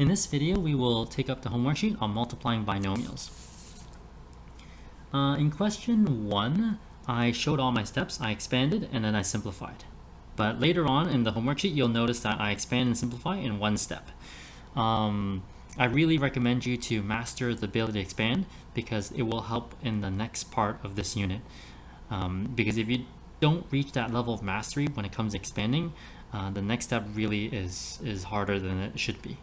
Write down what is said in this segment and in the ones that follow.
In this video, we will take up the homework sheet on multiplying binomials. In question 1, I showed all my steps, I expanded, and then I simplified. But later on in the homework sheet, you'll notice that I expand and simplify in one step. I really recommend you to master the ability to expand because it will help in the next part of this unit. Because if you don't reach that level of mastery when it comes to expanding, the next step really is harder than it should be.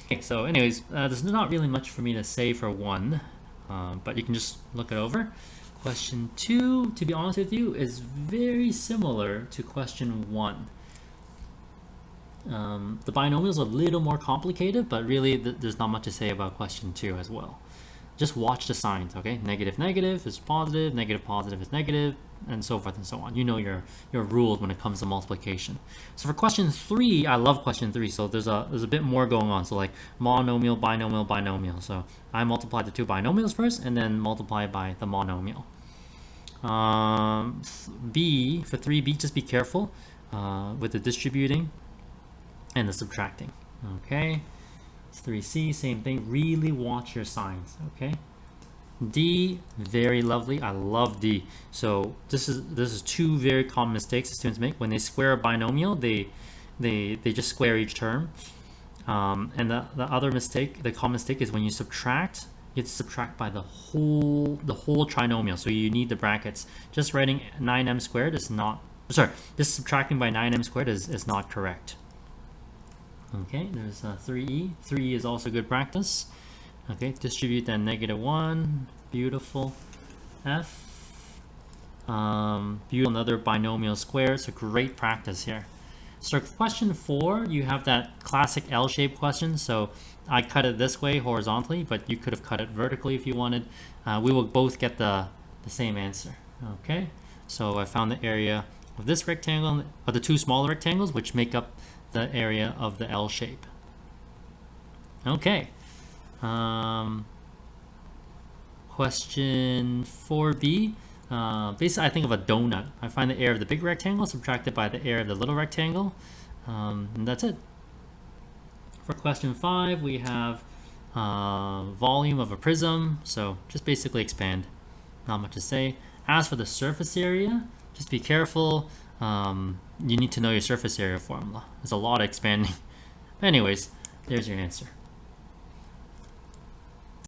Okay, so anyways, there's not really much for me to say for 1, but you can just look it over. Question 2, to be honest with you, is very similar to question 1. The binomials are a little more complicated, but really there's not much to say about question 2 as well. Just watch the signs, okay? Negative, negative is positive, negative, positive is negative, and so forth and so on. You know your rules when it comes to multiplication. So for question 3, I love question 3. So there's a bit more going on. So like monomial, binomial, binomial. So I multiply the two binomials first, and then multiply by the monomial. B for 3b, just be careful with the distributing and the subtracting. Okay. 3c, same thing. Really watch your signs. Okay. D, very lovely. I love D. So this is two very common mistakes students make when they square a binomial. They just square each term. And the other mistake, the common mistake, is when you subtract, you have to subtract by the whole trinomial. So you need the brackets. Just writing 9m squared is not, sorry, just subtracting by 9m squared is not correct. Okay, there's 3e. 3e is also good practice. Okay, distribute that -1. Beautiful. F. Beautiful, another binomial square. It's a great practice here. So question 4, you have that classic L-shaped question. So I cut it this way horizontally, but you could have cut it vertically if you wanted. We will both get the same answer. Okay, so I found the area of this rectangle, of the two smaller rectangles, which make up the area of the L shape. Okay. Question 4b. Basically, I think of a donut. I find the area of the big rectangle subtracted by the area of the little rectangle. And that's it. For question 5, we have volume of a prism. So just basically expand. Not much to say. As for the surface area, just be careful. You need to know your surface area formula. There's a lot of expanding. Anyways, there's your answer.